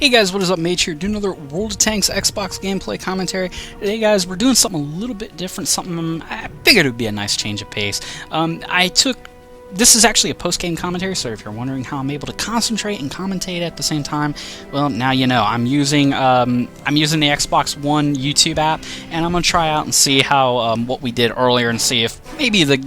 Hey guys, what is up? Mage here, doing another World of Tanks Xbox gameplay commentary. Today guys, we're doing something a little bit different, something I figured it would be a nice change of pace. This is actually a post-game commentary, so if you're wondering how I'm able to concentrate and commentate at the same time, well, now you know. I'm using the Xbox One YouTube app, and I'm gonna try out and see how what we did earlier, and see if maybe the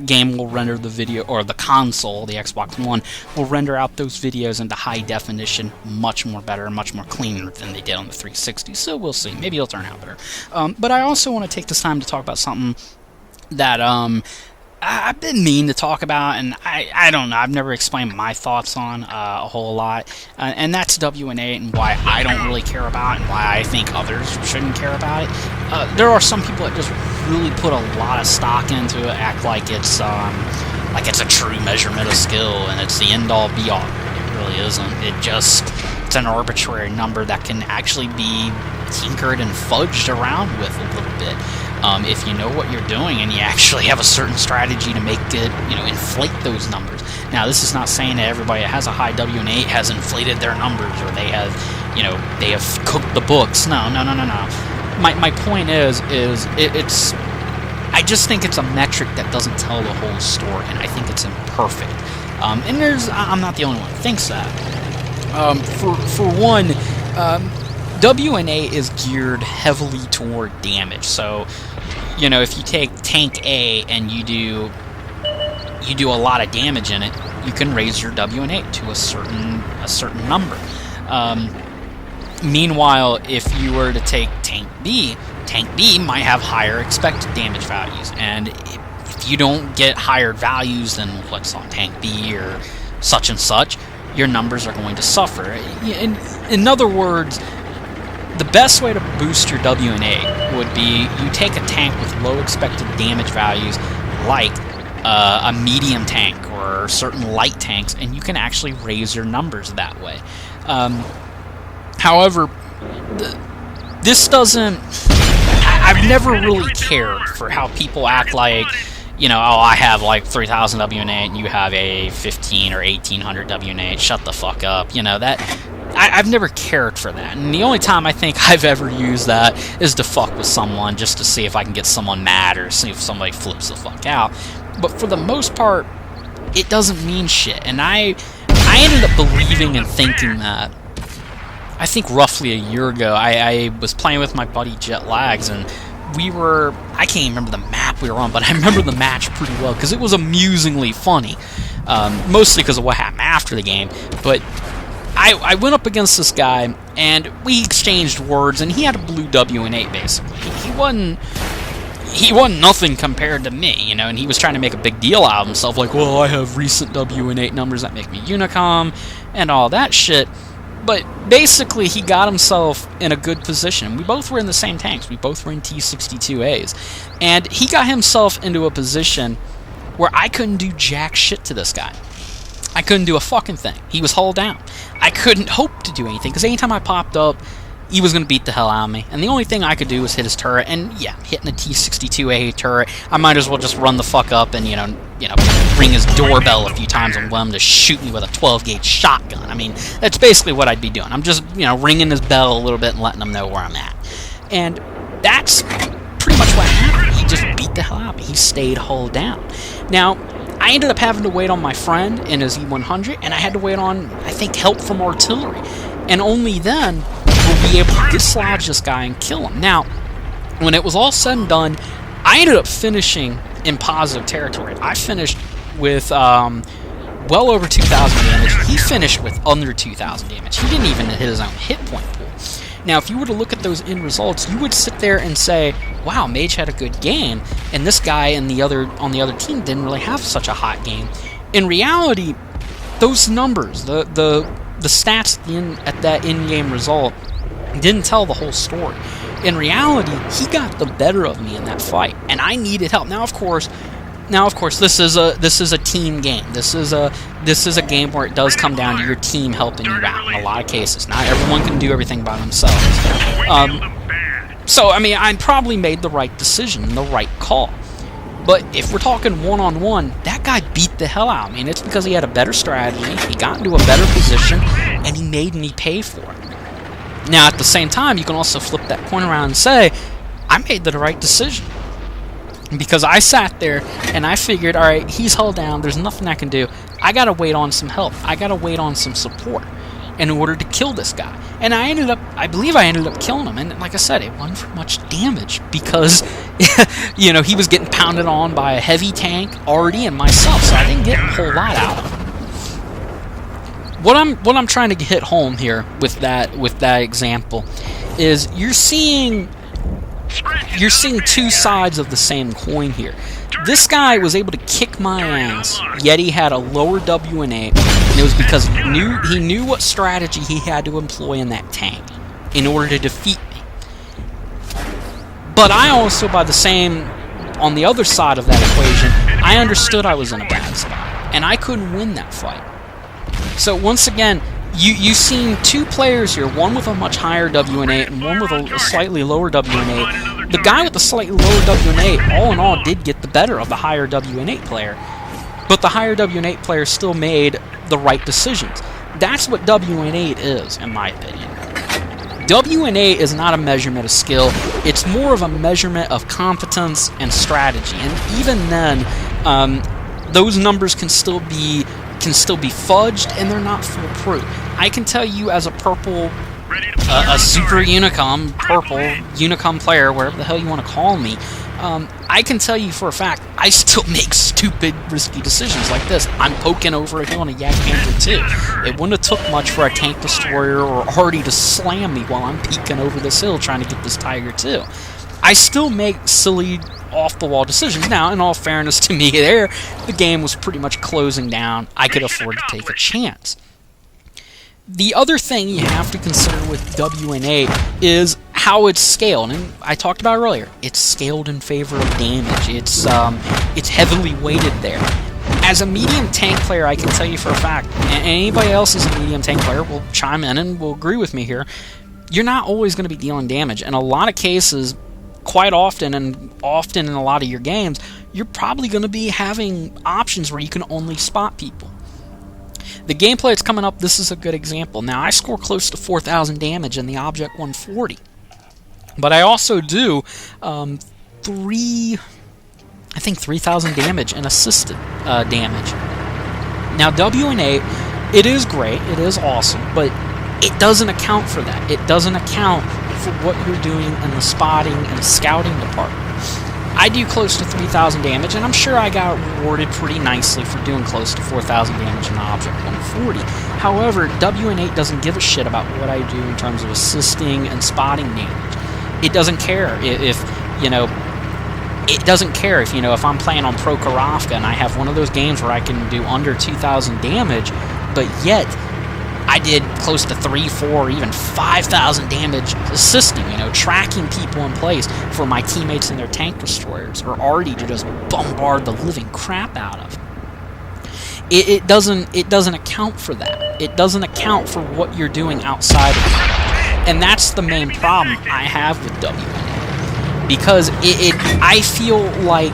game will render the video, or the console, the Xbox One, will render out those videos into high definition much more better and much more cleaner than they did on the 360. So we'll see. Maybe it'll turn out better. But I also want to take this time to talk about something that I've been mean to talk about, and I don't know, I've never explained my thoughts on a whole lot, and that's WN8 and why I don't really care about it and why I think others shouldn't care about it. There are some people that just really put a lot of stock into it, act like it's a true measurement of skill and it's the end-all be-all. It really isn't. It's an arbitrary number that can actually be tinkered and fudged around with a little bit. If you know what you're doing and you actually have a certain strategy to make it, inflate those numbers. Now, this is not saying that everybody that has a high WN8 has inflated their numbers, or they have cooked the books. No. My point is it's. I just think it's a metric that doesn't tell the whole story, and I think it's imperfect. I'm not the only one who thinks that. For one, WN8 is geared heavily toward damage. So, if you take Tank A and you do a lot of damage in it, you can raise your WN8 to a certain number. Meanwhile, if you were to take Tank B might have higher expected damage values, and if you don't get higher values than what's on Tank B or such and such, your numbers are going to suffer. In other words, the best way to boost your WN8 would be you take a tank with low expected damage values, like a medium tank or certain light tanks, and you can actually raise your numbers that way. However, this doesn't... I've never really cared for how people act like, I have like 3,000 WN8 and you have a 15 or 1,800 WN8. Shut the fuck up. I've never cared for that. And the only time I think I've ever used that is to fuck with someone, just to see if I can get someone mad or see if somebody flips the fuck out. But for the most part, it doesn't mean shit. And I ended up believing and thinking that. I think roughly a year ago, I was playing with my buddy Jet Lags, and I can't even remember the map we were on, but I remember the match pretty well, because it was amusingly funny. Mostly because of what happened after the game. But I went up against this guy, and we exchanged words, and he had a blue WN8, basically. He wasn't nothing compared to me, and he was trying to make a big deal out of himself, like, well, I have recent WN8 numbers that make me Unicom, and all that shit. But basically, he got himself in a good position. We both were in the same tanks. We both were in T62As. And he got himself into a position where I couldn't do jack shit to this guy. I couldn't do a fucking thing. He was hull down. I couldn't hope to do anything, because anytime I popped up, he was going to beat the hell out of me. And the only thing I could do was hit his turret. And yeah, hitting a T62A turret, I might as well just run the fuck up and, ring his doorbell a few times and want him to shoot me with a 12-gauge shotgun. I mean, that's basically what I'd be doing. I'm just, ringing his bell a little bit and letting him know where I'm at. And that's pretty much what happened. He just beat the hell out of me. He stayed hull down. Now, I ended up having to wait on my friend in his E100, and I had to wait on, I think, help from artillery. And only then will be able to dislodge this guy and kill him. Now, when it was all said and done, I ended up finishing in positive territory. I finished with well over 2,000 damage. He finished with under 2,000 damage. He didn't even hit his own hit point pool. Now, if you were to look at those end results, you would sit there and say, wow, Mage had a good game, and this guy on the other team didn't really have such a hot game. In reality, those numbers, the stats at that in-game result, didn't tell the whole story. In reality, he got the better of me in that fight, and I needed help. Now, of course, this is a team game. This is a game where it does come down to your team helping you out in a lot of cases. Not everyone can do everything by themselves. So, I mean, I probably made the right decision and the right call. But if we're talking one-on-one, that guy beat the hell out of me, and it's because he had a better strategy, he got into a better position, and he made me pay for it. Now, at the same time, you can also flip that coin around and say, I made the right decision. Because I sat there and I figured, alright, he's hull down, there's nothing I can do. I gotta wait on some help. I gotta wait on some support in order to kill this guy. And I believe I ended up killing him. And like I said, it wasn't for much damage because, you know, he was getting pounded on by a heavy tank already and myself, so I didn't get a whole lot out of him. What I'm trying to hit home here with that example is you're seeing two sides of the same coin here. This guy was able to kick my ass, yet he had a lower WN8, and it was because he knew what strategy he had to employ in that tank in order to defeat me. But I also, on the other side of that equation, I understood I was in a bad spot, and I couldn't win that fight. So once again, you've seen two players here, one with a much higher WN8 and one with a slightly lower WN8. The guy with the slightly lower WN8, all in all, did get the better of the higher WN8 player. But the higher WN8 player still made the right decisions. That's what WN8 is, in my opinion. WN8 is not a measurement of skill. It's more of a measurement of competence and strategy. And even then, those numbers can still be fudged, and they're not foolproof. I can tell you as a a super Unicom, purple Unicom player, wherever the hell you want to call me, I can tell you for a fact, I still make stupid, risky decisions like this. I'm poking over a hill on a Yak Panther 2. It wouldn't have took much for a tank destroyer or Hardy to slam me while I'm peeking over this hill trying to get this Tiger 2. I still make silly, off-the-wall decisions. Now, in all fairness to me there, the game was pretty much closing down. I could afford to take a chance. The other thing you have to consider with WN8 is how it's scaled, and I talked about it earlier. It's scaled in favor of damage. It's heavily weighted there. As a medium tank player, I can tell you for a fact, and anybody else is a medium tank player will chime in and will agree with me here, you're not always going to be dealing damage. In a lot of cases, quite often, and often in a lot of your games, you're probably going to be having options where you can only spot people. The gameplay that's coming up, this is a good example. Now, I score close to 4,000 damage in the Object 140. But I also do 3,000 damage in assisted damage. Now, WN8, it is great, it is awesome, but it doesn't account for that. It doesn't account for what you're doing in the spotting and scouting department. I do close to 3,000 damage, and I'm sure I got rewarded pretty nicely for doing close to 4,000 damage in the Object 140. However, WN8 doesn't give a shit about what I do in terms of assisting and spotting damage. It doesn't care if if I'm playing on Pro Karofka and I have one of those games where I can do under 2,000 damage, but yet I did close to 3, 4, even 5,000 damage assisting, tracking people in place for my teammates and their tank destroyers, or already to just bombard the living crap out of them. It doesn't account for that. It doesn't account for what you're doing outside of it. And that's the main problem I have with WN8. Because I feel like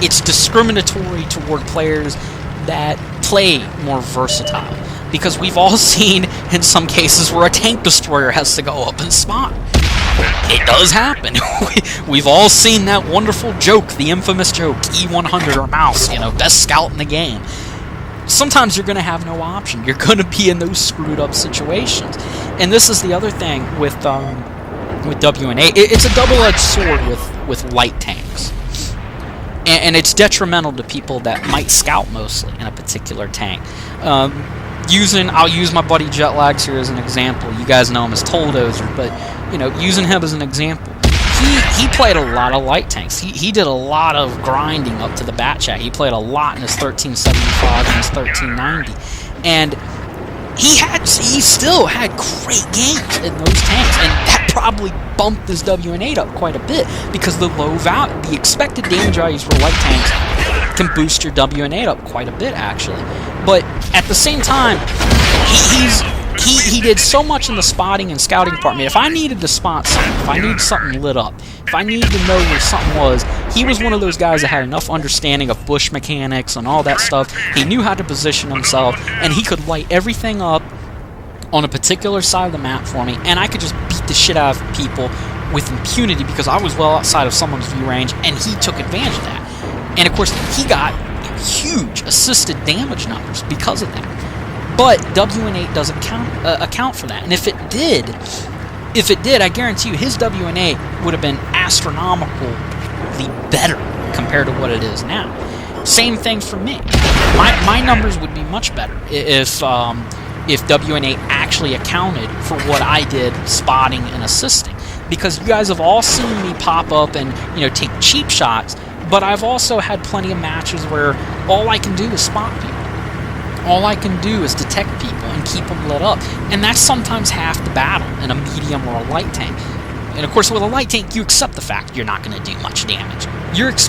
it's discriminatory toward players that play more versatile, because we've all seen in some cases where a tank destroyer has to go up and spot. It does happen. We've all seen that wonderful joke, the infamous joke, E100 or Mouse, best scout in the game. Sometimes you're going to have no option. You're going to be in those screwed up situations. And this is the other thing with WN8. It's a double-edged sword with light tanks. And it's detrimental to people that might scout mostly in a particular tank. I'll use my buddy Jetlags here as an example. You guys know him as Toldozer, but using him as an example, he played a lot of light tanks. He did a lot of grinding up to the bat chat. He played a lot in his 1375 and his 1390, and he still had great games in those tanks, and that probably bumped his WN8 up quite a bit, because the expected damage values for light tanks can boost your WN8 up quite a bit, actually. But at the same time, he did so much in the spotting and scouting department. If I needed to spot something, if I needed something lit up, if I needed to know where something was, he was one of those guys that had enough understanding of bush mechanics and all that stuff. He knew how to position himself, and he could light everything up on a particular side of the map for me, and I could just beat the shit out of people with impunity because I was well outside of someone's view range, and he took advantage of that. And of course, he got huge assisted damage numbers because of that. But WN8 doesn't account for that. And if it did, I guarantee you his WN8 would have been astronomically better compared to what it is now. Same thing for me. My numbers would be much better if WN8 actually accounted for what I did spotting and assisting. Because you guys have all seen me pop up and take cheap shots, but I've also had plenty of matches where all I can do is spot people. All I can do is detect people and keep them lit up. And that's sometimes half the battle in a medium or a light tank. And of course, with a light tank, you accept the fact you're not going to do much damage.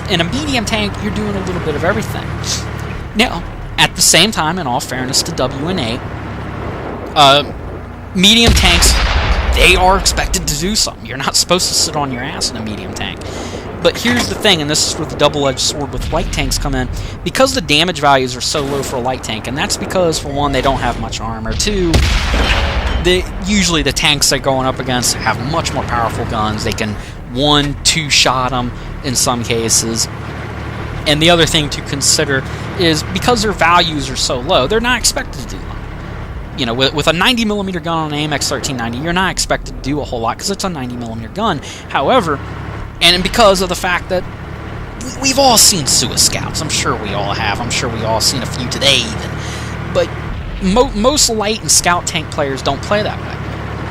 In a medium tank, you're doing a little bit of everything. Now, at the same time, in all fairness to WN8, medium tanks, they are expected to do something. You're not supposed to sit on your ass in a medium tank. But here's the thing, and this is where the double-edged sword with light tanks come in. Because the damage values are so low for a light tank, and that's because, for one, they don't have much armor. Two, usually the tanks they're going up against have much more powerful guns. They can 1-2 shot them in some cases. And the other thing to consider is because their values are so low, they're not expected to do much. With a 90mm gun on an AMX 1390, you're not expected to do a whole lot because it's a 90mm gun. However, and because of the fact that we've all seen Suicide Scouts, I'm sure we all have. I'm sure we all seen a few today even. But most light and scout tank players don't play that way.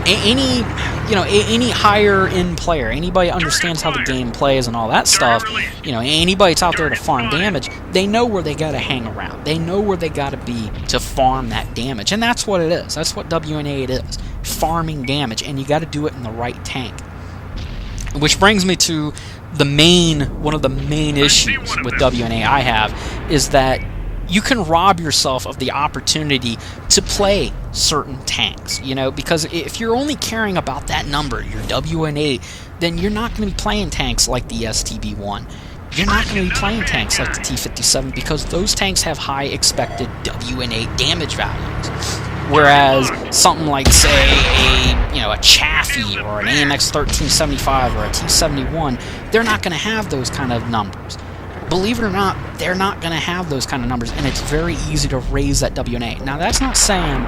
Any higher end player, anybody understands how the game plays and all that stuff, anybody that's out there to farm damage, they know where they gotta hang around. They know where they gotta be to farm that damage. And that's what it is. That's what WN8 is. Farming damage, and you gotta do it in the right tank. Which brings me to one of the main issues with WN8 I have, is that you can rob yourself of the opportunity to play certain tanks, because if you're only caring about that number, your WN8, then you're not going to be playing tanks like the STB-1. You're not going to be playing tanks like the T-57 because those tanks have high expected WN8 damage values. Whereas something like, say, a Chaffee or an AMX 1375 or a T-71, they're not going to have those kind of numbers. Believe it or not, they're not going to have those kind of numbers, and it's very easy to raise that WN8. Now, that's not saying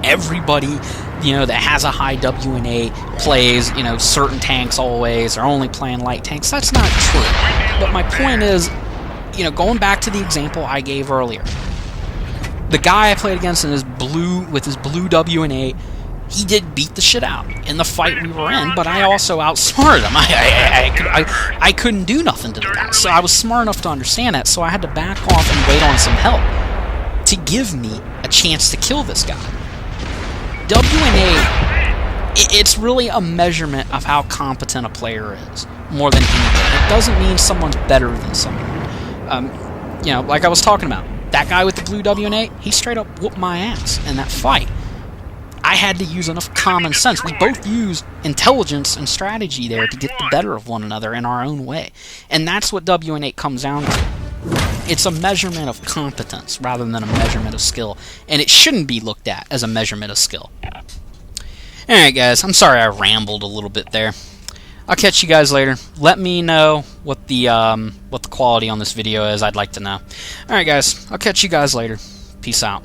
everybody, that has a high WN8 plays, certain tanks always, or only playing light tanks. That's not true. But my point is, going back to the example I gave earlier, the guy I played against with his blue WN8, he did beat the shit out in the fight we were in, but I also outsmarted him. I couldn't do nothing to the guy, so I was smart enough to understand that, so I had to back off and wait on some help to give me a chance to kill this guy. WN8, it's really a measurement of how competent a player is, more than anything. It doesn't mean someone's better than someone. Like I was talking about, that guy with the blue WN8, he straight up whooped my ass in that fight. I had to use enough common sense. We both used intelligence and strategy there to get the better of one another in our own way. And that's what WN8 comes down to. It's a measurement of competence rather than a measurement of skill. And it shouldn't be looked at as a measurement of skill. Alright guys, I'm sorry I rambled a little bit there. I'll catch you guys later. Let me know what the quality on this video is. I'd like to know. Alright guys, I'll catch you guys later. Peace out.